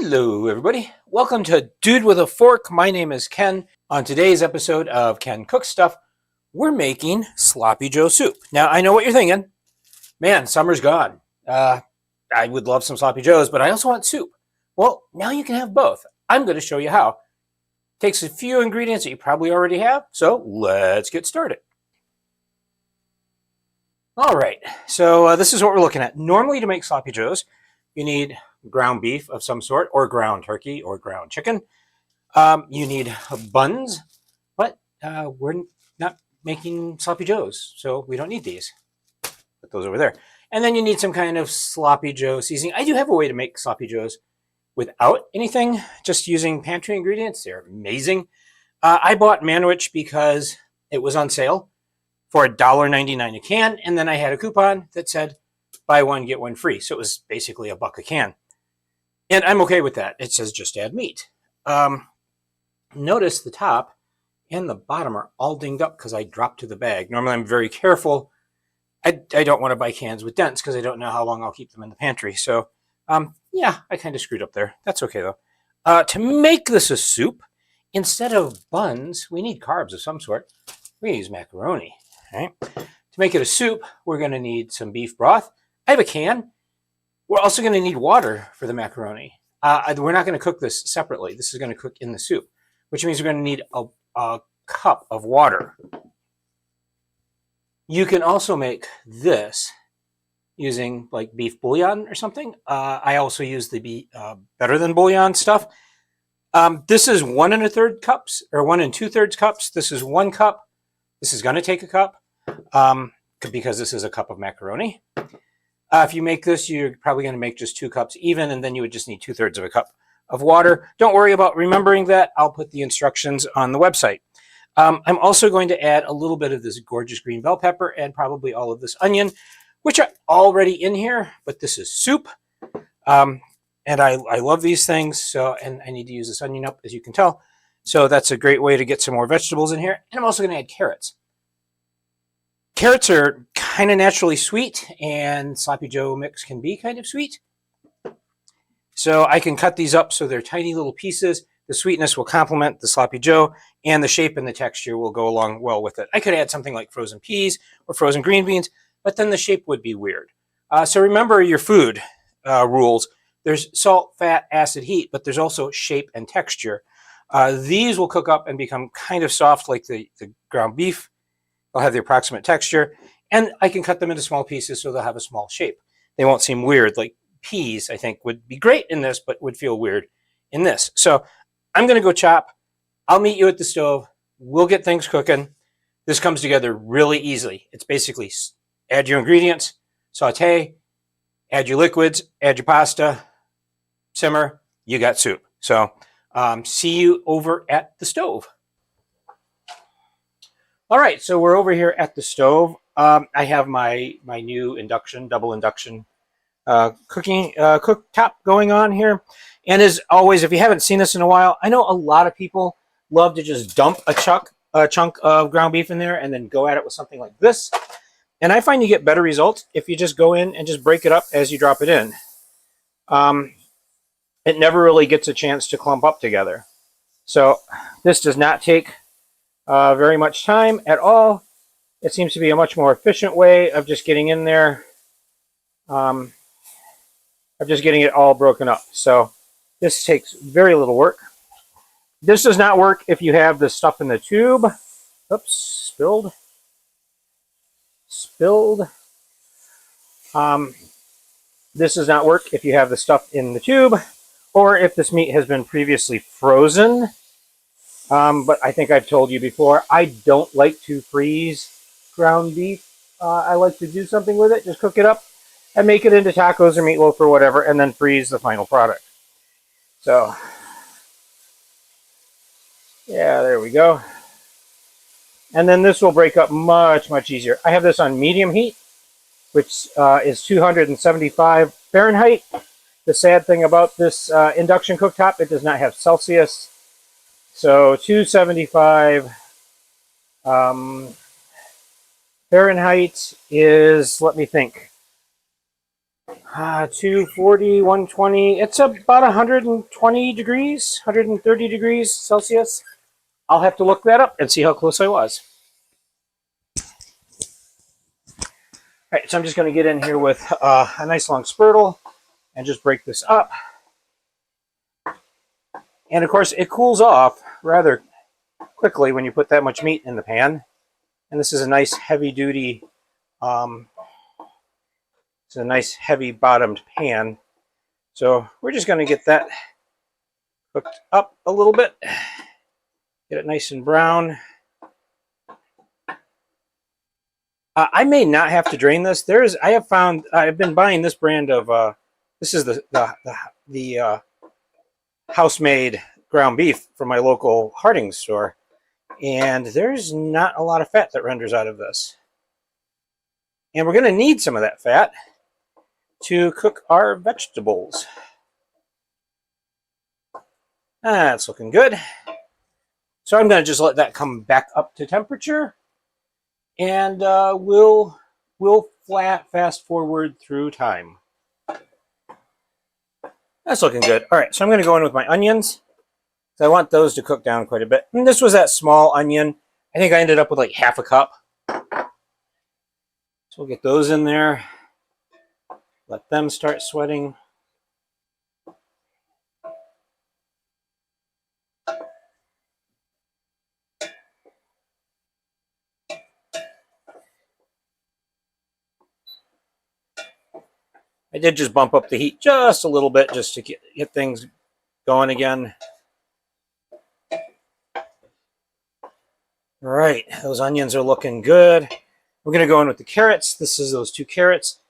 Hello, everybody. Welcome to Dude with a Fork. My name is Ken. On today's episode of Ken Cooks Stuff, we're making Sloppy Joe soup. Now, I know what you're thinking. Man, summer's gone. I would love some Sloppy Joes, but I also want soup. Well, now you can have both. I'm going to show you how. Takes a few ingredients that you probably already have, so let's get started. All right, so this is what we're looking at. Normally, to make Sloppy Joes, you need ground beef of some sort, or ground turkey, or ground chicken. You need buns, but we're not making Sloppy Joes, so we don't need these. Put those over there. And then you need some kind of Sloppy Joe seasoning. I do have a way to make Sloppy Joes without anything, just using pantry ingredients. They're amazing. I bought Manwich because it was on sale for $1.99 a can, and then I had a coupon that said buy one, get one free. So it was basically $1 a can. And I'm okay with that. It says just add meat. Notice the top and the bottom are all dinged up because I dropped to the bag. Normally I'm very careful. I don't want to buy cans with dents because I don't know how long I'll keep them in the pantry. So yeah, I kind of screwed up there. That's okay though. To make this a soup, instead of buns, we need carbs of some sort. We're going to use macaroni. Right? To make it a soup, we're going to need some beef broth. I have a can. We're also going to need water for the macaroni. We're not going to cook this separately. This is going to cook in the soup, which means we're going to need a cup of water. You can also make this using like beef bouillon or something. I also use the better than bouillon stuff. This is 1 1/3 cups or 1 2/3 cups. This is 1 cup. This is going to take a cup. Because this is a cup of macaroni. If you make this, you're probably going to make just 2 cups even, and then you would just need 2/3 of a cup of water. Don't worry about remembering that. I'll put the instructions on the website. I'm also going to add a little bit of this gorgeous green bell pepper and probably all of this onion, which are already in here, but this is soup. And I love these things, so and I need to use this onion up, as you can tell. So that's a great way to get some more vegetables in here. And I'm also going to add carrots. Carrots are kind of naturally sweet, and Sloppy Joe mix can be kind of sweet. So I can cut these up so they're tiny little pieces. The sweetness will complement the Sloppy Joe, and the shape and the texture will go along well with it. I could add something like frozen peas or frozen green beans, but then the shape would be weird. So remember your food rules. There's salt, fat, acid, heat, but there's also shape and texture. These will cook up and become kind of soft like the ground beef. They'll have the approximate texture, and I can cut them into small pieces so they'll have a small shape. They won't seem weird. Like peas, I think, would be great in this, but would feel weird in this. So I'm going to go chop. I'll meet you at the stove. We'll get things cooking. This comes together really easily. It's basically add your ingredients, saute, add your liquids, add your pasta, simmer, you got soup. So see you over at the stove. All right, so we're over here at the stove. I have my new double induction cooktop going on here. And as always, if you haven't seen this in a while, I know a lot of people love to just dump a chunk of ground beef in there and then go at it with something like this. And I find you get better results if you just go in and just break it up as you drop it in. It never really gets a chance to clump up together. So this does not take very much time at all. It seems to be a much more efficient way of just getting in there, of just getting it all broken up. So this takes very little work. This does not work if you have the stuff in the tube. Oops, spilled. This does not work if you have the stuff in the tube or if this meat has been previously frozen. But I think I've told you before, I don't like to freeze ground beef. I like to do something with it, just cook it up and make it into tacos or meatloaf or whatever, and then freeze the final product. So, yeah, there we go. And then this will break up much, much easier. I have this on medium heat, which is 275 Fahrenheit. The sad thing about this induction cooktop, it does not have Celsius. So 275 Fahrenheit is, let me think, 240, 120. It's about 120 degrees, 130 degrees Celsius. I'll have to look that up and see how close I was. All right, so I'm just going to get in here with a nice long spurtle and just break this up. And of course, it cools off rather quickly when you put that much meat in the pan. And this is a nice heavy-duty, it's a nice heavy-bottomed pan. So we're just going to get that cooked up a little bit, get it nice and brown. I may not have to drain this. I have found I've been buying this brand of this is the house-made ground beef from my local Harding store, and there's not a lot of fat that renders out of this. And we're going to need some of that fat to cook our vegetables. That's looking good. So I'm going to just let that come back up to temperature, and we'll fast forward through time. That's looking good. All right, so I'm going to go in with my onions. So I want those to cook down quite a bit. And this was that small onion. I think I ended up with like half a cup. So we'll get those in there. Let them start sweating. I did just bump up the heat just a little bit just to get things going again. All right, those onions are looking good. We're going to go in with the carrots. This is those 2 carrots.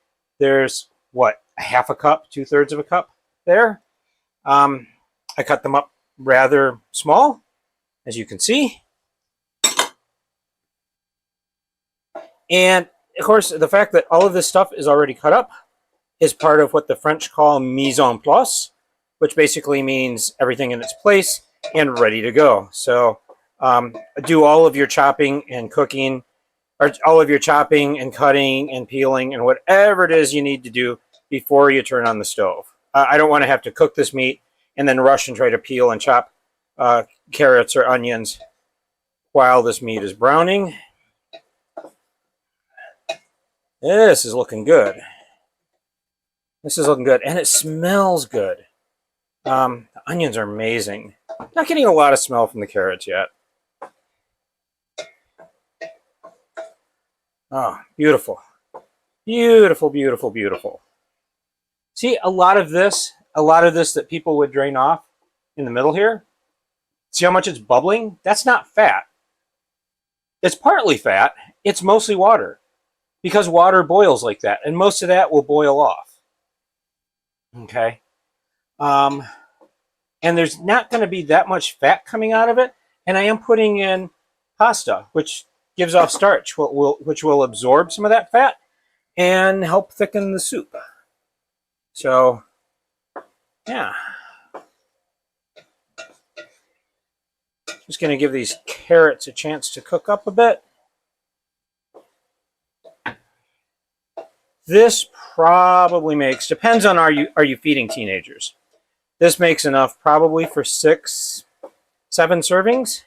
There's, what, a half a cup, 2/3 of a cup there. I cut them up rather small, as you can see. And, of course, the fact that all of this stuff is already cut up is part of what the French call mise en place, which basically means everything in its place and ready to go. So do all of your chopping and cooking, or all of your chopping and cutting and peeling and whatever it is you need to do before you turn on the stove. I don't want to have to cook this meat and then rush and try to peel and chop carrots or onions while this meat is browning. This is looking good. This is looking good, and it smells good. The onions are amazing. Not getting a lot of smell from the carrots yet. Oh, beautiful. Beautiful, beautiful, beautiful. See, a lot of this that people would drain off in the middle here, see how much it's bubbling? That's not fat. It's partly fat. It's mostly water, because water boils like that, and most of that will boil off. Okay. And there's not going to be that much fat coming out of it, and I am putting in pasta, which gives off starch, which will absorb some of that fat and help thicken the soup. So, yeah. Just going to give these carrots a chance to cook up a bit. This probably makes, depends on are you feeding teenagers. This makes enough probably for 6, 7 servings.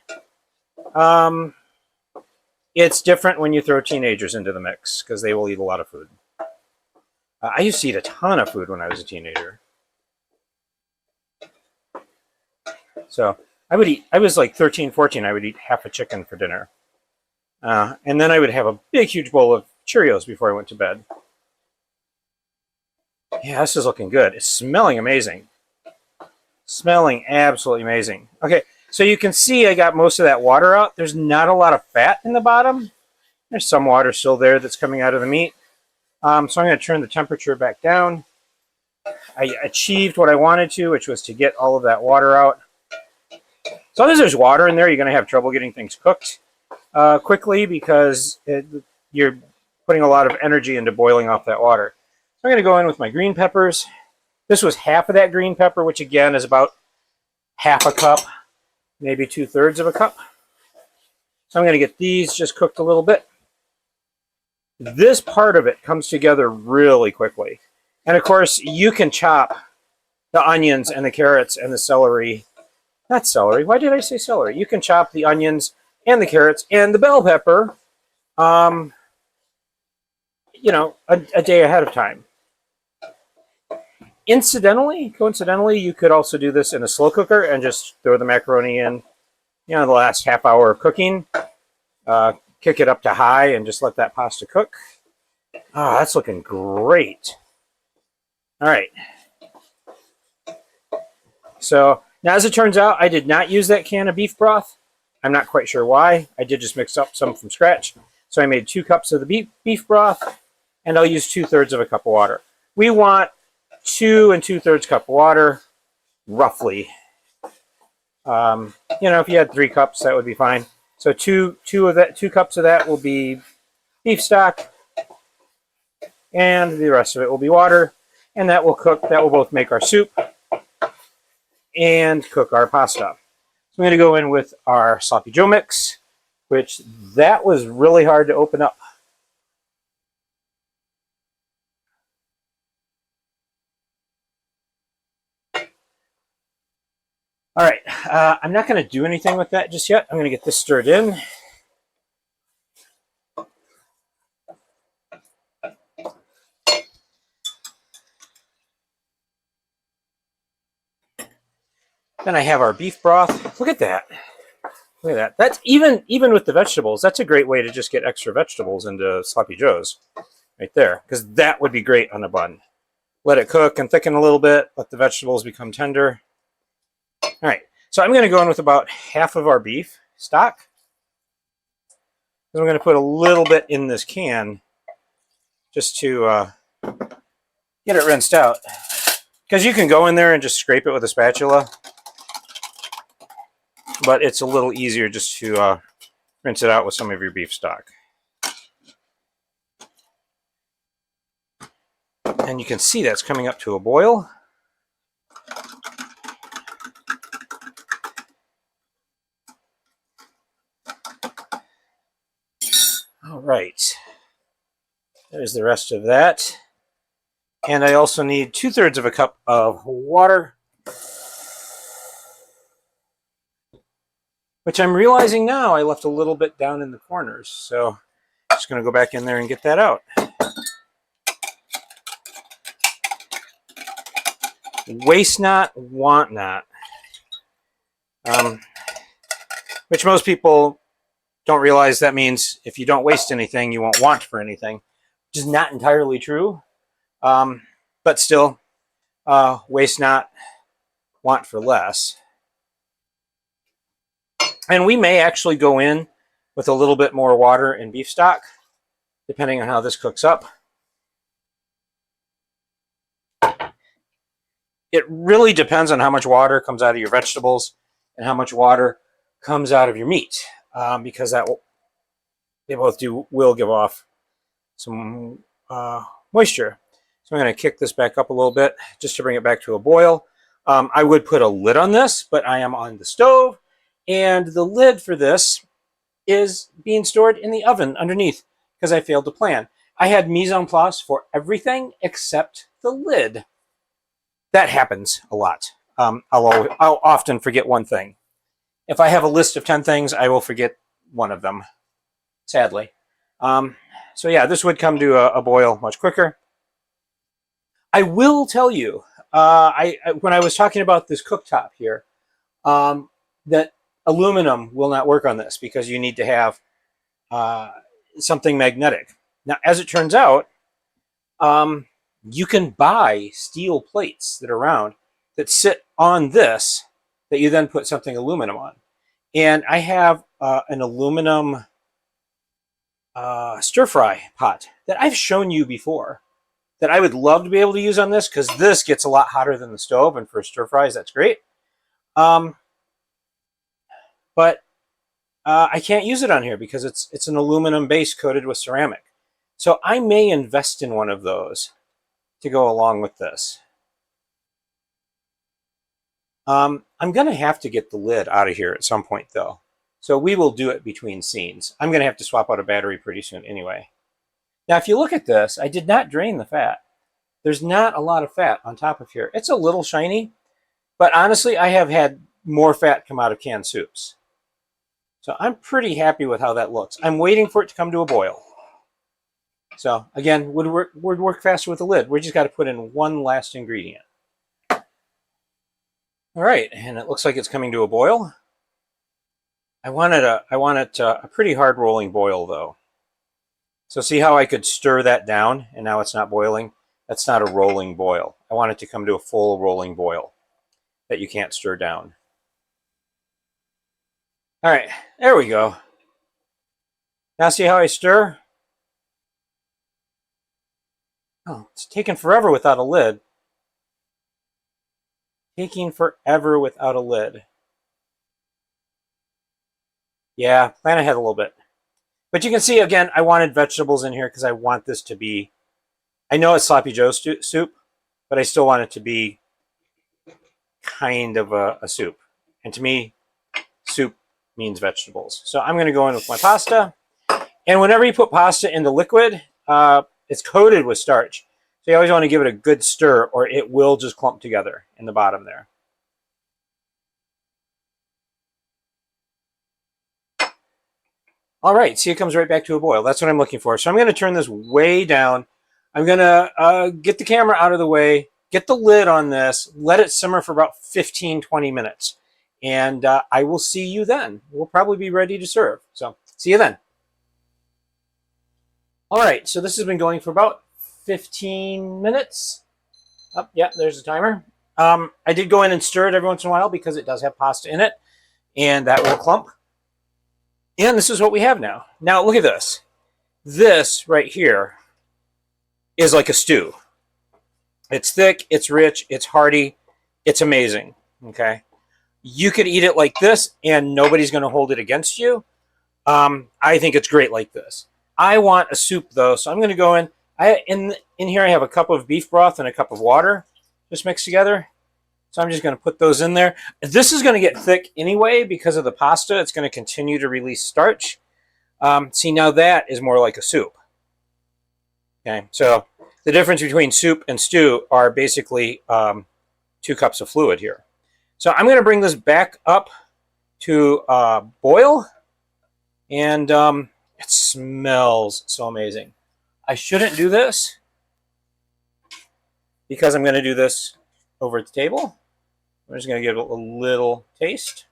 It's different when you throw teenagers into the mix because they will eat a lot of food. I used to eat a ton of food when I was a teenager. So I was like 13, 14, I would eat half a chicken for dinner. And then I would have a big, huge bowl of Cheerios before I went to bed. Yeah, this is looking good. It's smelling amazing. Smelling absolutely amazing. Okay, so you can see I got most of that water out. There's not a lot of fat in the bottom. There's some water still there that's coming out of the meat. So I'm going to turn the temperature back down. I achieved what I wanted to, which was to get all of that water out. As long as there's water in there, you're going to have trouble getting things cooked quickly because you're putting a lot of energy into boiling off that water. So I'm going to go in with my green peppers. This was half of that green pepper, which again is about half a cup, maybe 2/3 of a cup. So I'm going to get these just cooked a little bit. This part of it comes together really quickly. And of course, you can chop the onions and the carrots and the celery. Not celery. Why did I say celery? You can chop the onions and the carrots and the bell pepper, you know, a day ahead of time. Coincidentally, you could also do this in a slow cooker and just throw the macaroni in, you know, the last half hour of cooking. Kick it up to high and just let that pasta cook. Oh, that's looking great. All right. So now, as it turns out, I did not use that can of beef broth. I'm not quite sure why. I did just mix up some from scratch. So I made 2 cups of the beef broth, and I'll use 2/3 of a cup of water. We want 2 2/3 cup of water, roughly. You know, if you had 3 cups, that would be fine. So 2 cups of that will be beef stock, and the rest of it will be water, and that will cook. That will both make our soup and cook our pasta. So I'm going to go in with our sloppy Joe mix, which that was really hard to open up. All right, I'm not going to do anything with that just yet. I'm going to get this stirred in. Then I have our beef broth. Look at that. Look at that. That's even with the vegetables. That's a great way to just get extra vegetables into sloppy joes, right there, because that would be great on a bun. Let it cook and thicken a little bit. Let the vegetables become tender. All right. So I'm going to go in with about half of our beef stock. Then we're going to put a little bit in this can just to get it rinsed out. Because you can go in there and just scrape it with a spatula. But it's a little easier just to rinse it out with some of your beef stock. And you can see that's coming up to a boil. All right. There's the rest of that. And I also need 2/3 of a cup of water, which I'm realizing now I left a little bit down in the corners. So I'm just going to go back in there and get that out. Waste not, want not. Which most people don't realize that means if you don't waste anything, you won't want for anything, which is not entirely true. But still, waste not, want for less. And we may actually go in with a little bit more water and beef stock, depending on how this cooks up. It really depends on how much water comes out of your vegetables and how much water comes out of your meat, because they both will give off some moisture. So I'm going to kick this back up a little bit just to bring it back to a boil. I would put a lid on this, but I am on the stove, and the lid for this is being stored in the oven underneath because I failed to plan. I had mise en place for everything except the lid. That happens a lot. I'll often forget one thing. If I have a list of 10 things, I will forget one of them, sadly. So yeah, this would come to a boil much quicker. I will tell you, when I was talking about this cooktop here, that aluminum will not work on this because you need to have something magnetic. Now, as it turns out, you can buy steel plates that are round that sit on this that you then put something aluminum on. And I have an aluminum stir fry pot that I've shown you before that I would love to be able to use on this because this gets a lot hotter than the stove, and for stir fries, that's great. But I can't use it on here because it's an aluminum base coated with ceramic. So I may invest in one of those to go along with this. I'm going to have to get the lid out of here at some point, though. So we will do it between scenes. I'm going to have to swap out a battery pretty soon anyway. Now, if you look at this, I did not drain the fat. there's not a lot of fat on top of here. It's a little shiny, but honestly, I have had more fat come out of canned soups. So I'm pretty happy with how that looks. I'm waiting for it to come to a boil. So again, would work faster with the lid. We just got to put in one last ingredient. All right, and it looks like it's coming to a boil. I want it a pretty hard rolling boil though. So see how I could stir that down and now it's not boiling? That's not a rolling boil. I want it to come to a full rolling boil that you can't stir down. All right, there we go. Now see how I stir? Oh, it's taking forever without a lid. Taking forever without a lid. Yeah, plan ahead a little bit. But you can see, again, I wanted vegetables in here because I want this to be, I know it's Sloppy Joe soup, but I still want it to be kind of a soup. And to me, soup means vegetables. So I'm going to go in with my pasta. And whenever you put pasta into liquid, it's coated with starch. So you always want to give it a good stir or it will just clump together in the bottom there. All right, see, it comes right back to a boil. That's what I'm looking for. So I'm going to turn this way down. I'm going to get the camera out of the way, get the lid on this, let it simmer for about 15, 20 minutes. And I will see you then. We'll probably be ready to serve. So see you then. All right, so this has been going for about 15 minutes. Oh, yeah, there's the timer. I did go in and stir it every once in a while because it does have pasta in it, and that will clump. And this is what we have now. Now look at this. This right here is like a stew. It's thick, it's rich, it's hearty, it's amazing. Okay, you could eat it like this, and nobody's going to hold it against you. I think it's great like this. I want a soup though, so I'm going to go in. In here I have a cup of beef broth and a cup of water, just mixed together. So I'm just going to put those in there. This is going to get thick anyway because of the pasta. It's going to continue to release starch. See, now that is more like a soup. Okay, so the difference between soup and stew are basically 2 cups of fluid here. So I'm going to bring this back up to boil, and it smells so amazing. I shouldn't do this because I'm going to do this over at the table. I'm just going to give it a little taste.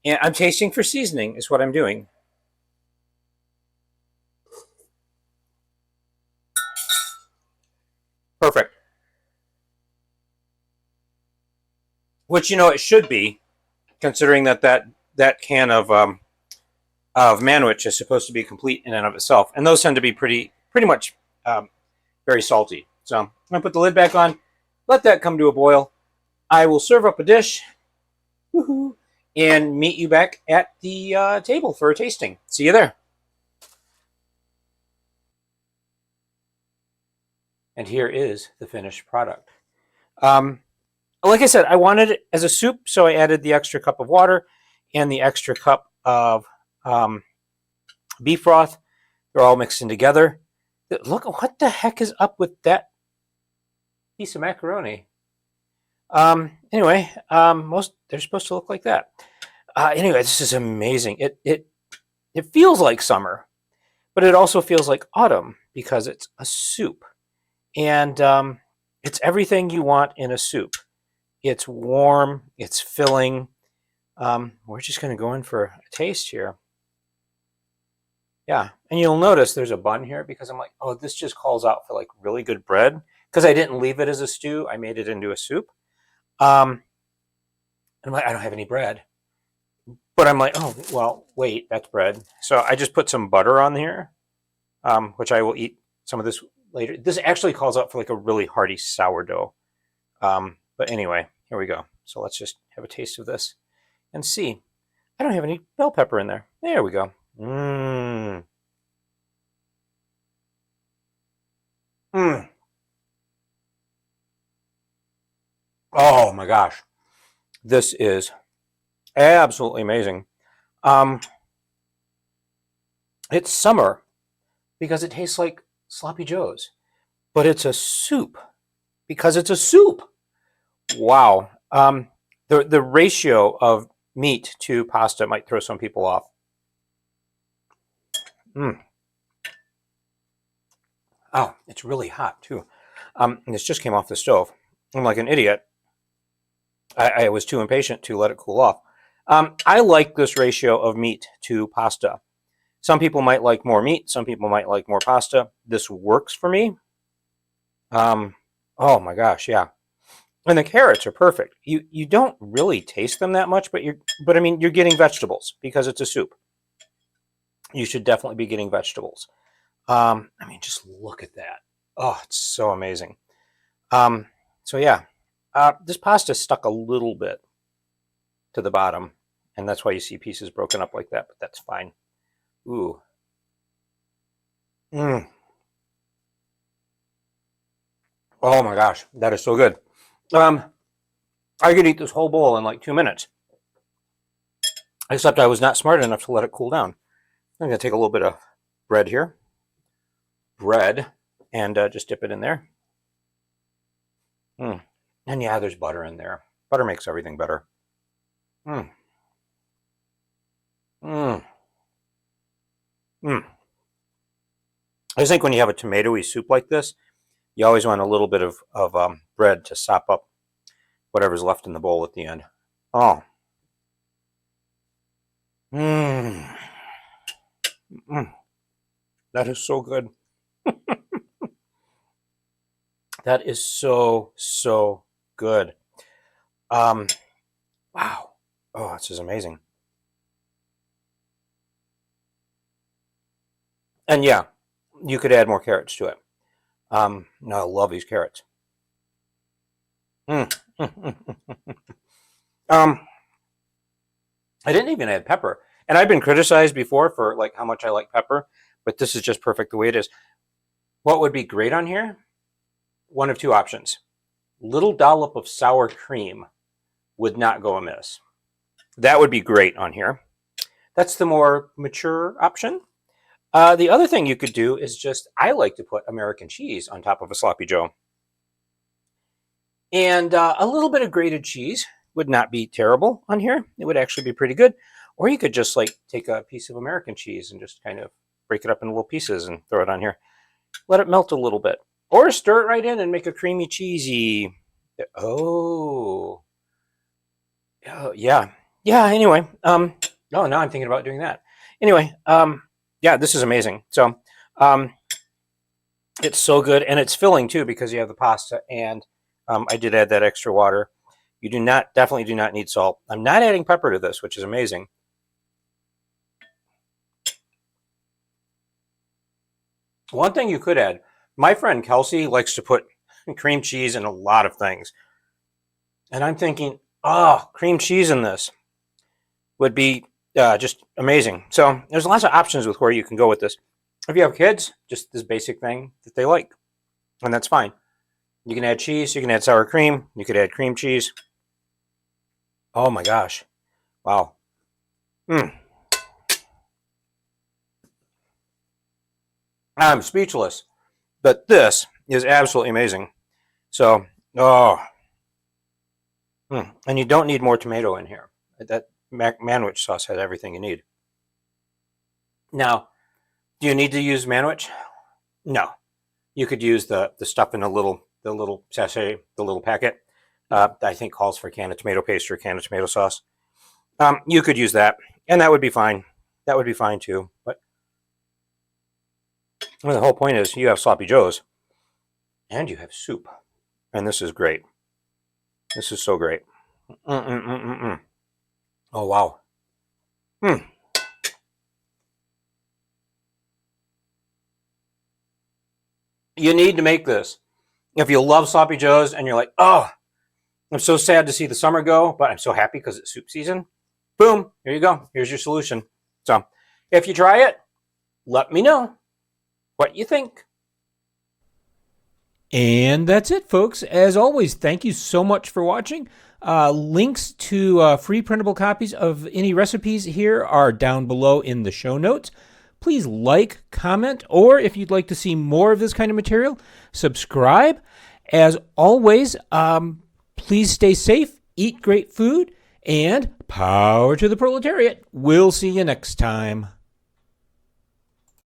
And I'm tasting for seasoning is what I'm doing. Perfect. Which, you know, it should be, considering that can of Manwich is supposed to be complete in and of itself. And those tend to be pretty much very salty. So I'm going to put the lid back on. Let that come to a boil. I will serve up a dish and meet you back at the table for a tasting. See you there. And here is the finished product. Like I said, I wanted it as a soup, so I added the extra cup of water and the extra cup of beef broth. They're all mixed in together. Look, what the heck is up with that piece of macaroni? Anyway, they're supposed to look like that. Anyway, this is amazing. It feels like summer, but it also feels like autumn because it's a soup, and it's everything you want in a soup. It's warm. It's filling. We're just going to go in for a taste here. Yeah, and you'll notice there's a bun here because I'm like, oh, this just calls out for like really good bread because I didn't leave it as a stew. I made it into a soup. And I'm like, I don't have any bread. But I'm like, oh, well, wait, that's bread. So I just put some butter on here, which I will eat some of this later. This actually calls out for like a really hearty sourdough. But anyway, here we go. So let's just have a taste of this and see. I don't have any bell pepper in there. There we go. Mmm. Mmm. Oh my gosh. This is absolutely amazing. It's summer because it tastes like Sloppy Joes. but it's a soup because it's a soup. Wow. The ratio of meat to pasta might throw some people off. Oh, it's really hot too. And this just came off the stove. I'm like an idiot. I was too impatient to let it cool off. I like this ratio of meat to pasta. Some people might like more meat. Some people might like more pasta. This works for me. Oh my gosh, yeah. And the carrots are perfect. You don't really taste them that much, but I mean you're getting vegetables because it's a soup. You should definitely be getting vegetables. I mean, just look at that. Oh, it's so amazing. So yeah, this pasta stuck a little bit to the bottom, and that's why you see pieces broken up like that, but that's fine. Ooh. Oh my gosh, that is so good. I could eat this whole bowl in like 2 minutes, except I was not smart enough to let it cool down. I'm going to take a little bit of bread here. And just dip it in there. And yeah, there's butter in there. Butter makes everything better. I think when you have a tomatoey soup like this, you always want a little bit of bread to sop up whatever's left in the bowl at the end. Oh. That is so good. That is so, so good. Wow. Oh, this is amazing. And yeah, you could add more carrots to it. No, I love these carrots. I didn't even add pepper. And I've been criticized before for like how much I like pepper, but this is just perfect the way it is. What would be great on here? One of two options. Little dollop of sour cream would not go amiss. That would be great on here. That's the more mature option. The other thing you could do is I like to put American cheese on top of a sloppy joe. And a little bit of grated cheese would not be terrible on here. It would actually be pretty good. Or you could just like take a piece of American cheese and just kind of break it up in little pieces and throw it on here. Let it melt a little bit. Or stir it right in and make a creamy cheesy. Oh. Yeah. Yeah, anyway. Oh, now I'm thinking about doing that. Anyway, yeah, this is amazing. So, it's so good, and it's filling too because you have the pasta, and I did add that extra water. You definitely do not need salt. I'm not adding pepper to this, which is amazing. One thing you could add, my friend Kelsey likes to put cream cheese in a lot of things. And I'm thinking, oh, cream cheese in this would be just amazing. So there's lots of options with where you can go with this. If you have kids, just this basic thing that they like. And that's fine. You can add cheese. You can add sour cream. You could add cream cheese. Oh my gosh. Wow. I'm speechless. But this is absolutely amazing. So, and you don't need more tomato in here. That manwich sauce has everything you need. Now, do you need to use manwich? No. You could use the stuff in the little sachet, the little packet. I think calls for a can of tomato paste or a can of tomato sauce. You could use that, and that would be fine. That would be fine too. But the whole point is you have sloppy joes, and you have soup, and this is great. This is so great. Oh wow. You need to make this. If you love sloppy joes and you're like, oh, I'm so sad to see the summer go, but I'm so happy because it's soup season. Boom, here you go. Here's your solution. So if you try it, let me know what you think. And that's it, folks. As always, thank you so much for watching. Links to free printable copies of any recipes here are down below in the show notes. please like, comment, or if you'd like to see more of this kind of material, subscribe. As always, please stay safe, eat great food, and power to the proletariat. We'll see you next time.